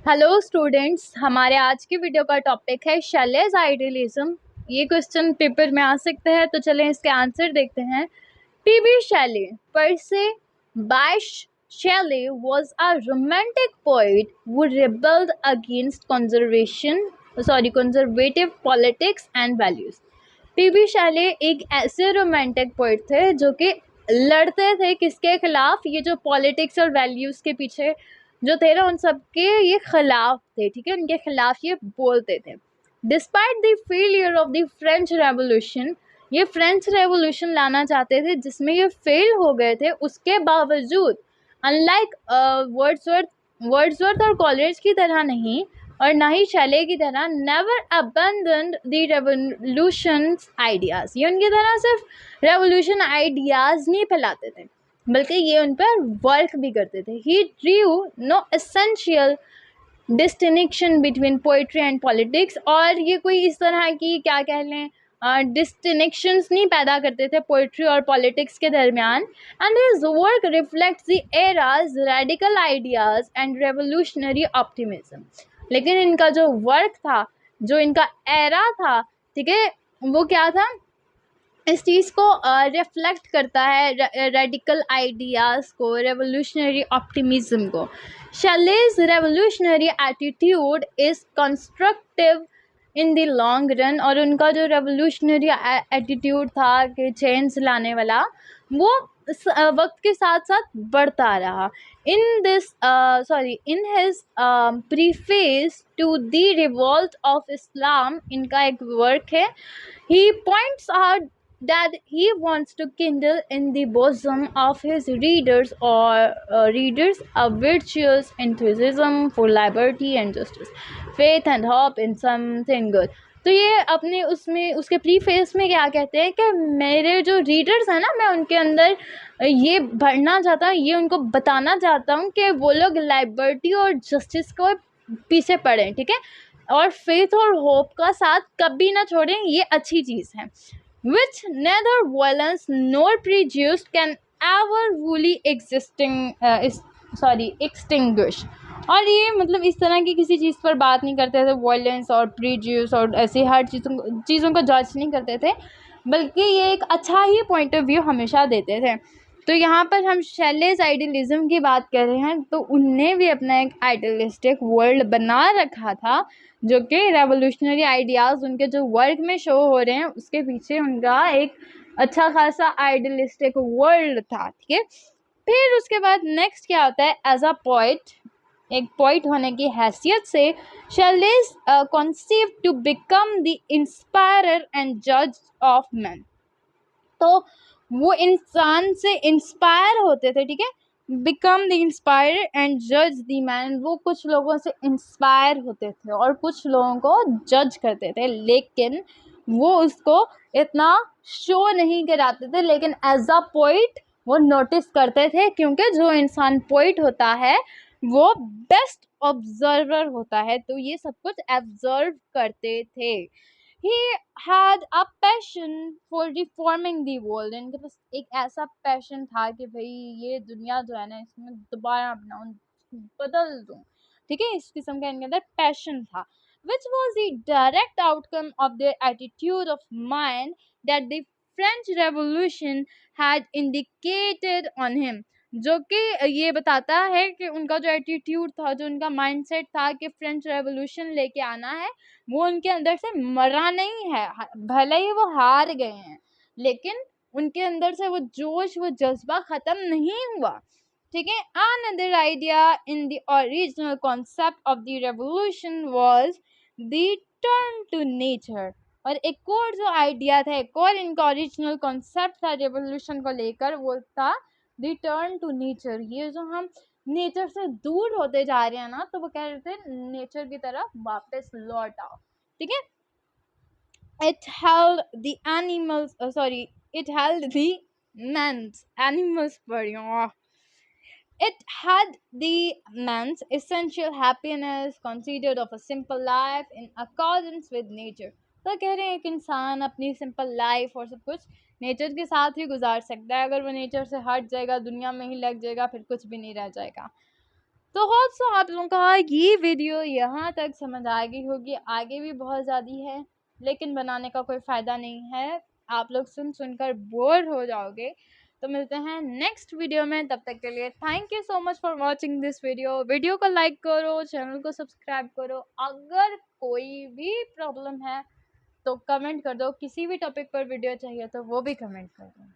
Hello students, हमारे आज की वीडियो का टॉपिक है शैलेज आइडियलिज्म। ये क्वेश्चन पेपर में आ सकते हैं, तो चलें इसके आंसर देखते हैं। TB Shelley Percy Bysshe Shelley was a romantic poet who rebelled against conservative politics and values। PB Shelley एक ऐसे रोमांटिक पोइट थे जो कि लड़ते थे किसके खिलाफ? ये जो पॉलिटिक्स और वैल्यूज के पीछे जो थे ना, उन सब के ये खिलाफ थे। ठीक है, उनके खिलाफ ये बोलते थे। Despite the failure of the French revolution, ये फ्रेंच रेवोल्यूशन लाना चाहते थे जिसमें ये फेल हो गए थे। उसके बावजूद अनलाइक वर्ड्सवर्थ और कॉलेज की तरह नहीं, और ना ही शैले की तरह, नेवर अबंडन्ड द रेवोल्यूशंस आइडियाज। ये उनकी तरह सिर्फ रेवोल्यूशन आइडियाज नहीं फैलाते थे, बल्कि ये उन पर वर्क भी करते थे। He drew no essential distinction between poetry and politics, और ये कोई इस तरह की क्या कह लें डिस्टिंक्शंस नहीं पैदा करते थे पोइट्री और पॉलिटिक्स के दरमियान। And his work reflects the eras radical ideas and revolutionary optimism. लेकिन इनका जो वर्क था, जो इनका एरा था, ठीक है, वो क्या था? इस चीज़ को रिफ्लेक्ट करता है, रेडिकल आइडियाज़ को, रेवोल्यूशनरी ऑप्टिमिज्म को। Shelley's revolutionary attitude is constructive in the long run, और उनका जो रेवोल्यूशनरी एटीट्यूड था कि चेंज लाने वाला, वो वक्त के साथ साथ बढ़ता रहा। In his preface to the revolt of Islam, इनका एक वर्क है, he points out that he wants to kindle in the bosom of his readers a virtuous enthusiasm for liberty and justice, faith and hope in something good। तो ये अपने उसमें उसके preface में क्या कहते हैं कि मेरे जो रीडर्स हैं ना, मैं उनके अंदर ये भरना चाहता हूँ, ये उनको बताना चाहता हूँ कि वो लोग लिबर्टी और जस्टिस को पीछे पड़ें, ठीक है, और फेथ और होप का साथ कभी ना छोड़ें। ये अच्छी चीज़ है। which neither violence nor prejudice can ever fully extinguish। और ये मतलब इस तरह की किसी चीज़ पर बात नहीं करते थे, वायलेंस और प्रीज्यूस और ऐसी हर चीज़ों को जज नहीं करते थे, बल्कि ये एक अच्छा ही पॉइंट ऑफ व्यू हमेशा देते थे। तो यहाँ पर हम शैलेज आइडियलिज्म की बात कर रहे हैं, तो उनने भी अपना एक आइडियलिस्टिक वर्ल्ड बना रखा था, जो कि रेवोल्यूशनरी आइडियाज़ उनके जो वर्क में शो हो रहे हैं, उसके पीछे उनका एक अच्छा खासा आइडियलिस्टिक वर्ल्ड था। ठीक है, फिर उसके बाद नेक्स्ट क्या होता है? एज अ पोइट, एक पोइट होने की हैसियत से, Shelley's conceive to become the inspirer and जज ऑफ मैन। तो वो इंसान से इंस्पायर होते थे, ठीक है, बिकम द इंस्पायर एंड जज द मैन। वो कुछ लोगों से इंस्पायर होते थे और कुछ लोगों को जज करते थे, लेकिन वो उसको इतना शो नहीं कराते थे, लेकिन एज अ पोइट वो नोटिस करते थे, क्योंकि जो इंसान पोइट होता है वो बेस्ट ऑब्जर्वर होता है, तो ये सब कुछ ऑब्जर्व करते थे। He had a passion for reforming the world। इनके पास एक ऐसा पैशन था कि भाई ये दुनिया जो है ना, इसमें दोबारा बनाऊं, बदल दूं, ठीक है, इस किस्म का इनके अंदर पैशन था। which was the direct outcome of their attitude of mind that the French Revolution had indicated on him। जो कि ये बताता है कि उनका जो एटीट्यूड था, जो उनका माइंडसेट था कि फ्रेंच रेवोल्यूशन लेके आना है, वो उनके अंदर से मरा नहीं है। भले ही वो हार गए हैं, लेकिन उनके अंदर से वो जोश, वो जज्बा खत्म नहीं हुआ। ठीक है, another idea in the original concept of the revolution was the turn to nature। और एक और जो आइडिया था, एक और इनका ओरिजिनल कॉन्सेप्ट था रेवोल्यूशन को लेकर, वो था रिटर्न टू नेचर। ये जो हम नेचर से दूर होते जा रहे हैं ना, तो वो कह रहे थे नेचर की तरफ वापस लौट आओ। ठीक है, it held the animals it held the man's animals for you। It had the man's essential happiness considered of a simple life in accordance with nature। तो कह रहे हैं एक इंसान अपनी सिंपल लाइफ और सब कुछ नेचर के साथ ही गुजार सकता है। अगर वो नेचर से हट जाएगा, दुनिया में ही लग जाएगा, फिर कुछ भी नहीं रह जाएगा। तो होप सो आप लोगों का ये वीडियो यहाँ तक समझ आ गई होगी। आगे भी बहुत ज़्यादा है, लेकिन बनाने का कोई फ़ायदा नहीं है, आप लोग सुनकर बोर हो जाओगे। तो मिलते हैं नेक्स्ट वीडियो में, तब तक के लिए thank you so much for watching this video को लाइक करो, चैनल को सब्सक्राइब करो। अगर कोई भी प्रॉब्लम है तो कमेंट कर दो, किसी भी टॉपिक पर वीडियो चाहिए तो वो भी कमेंट कर दो।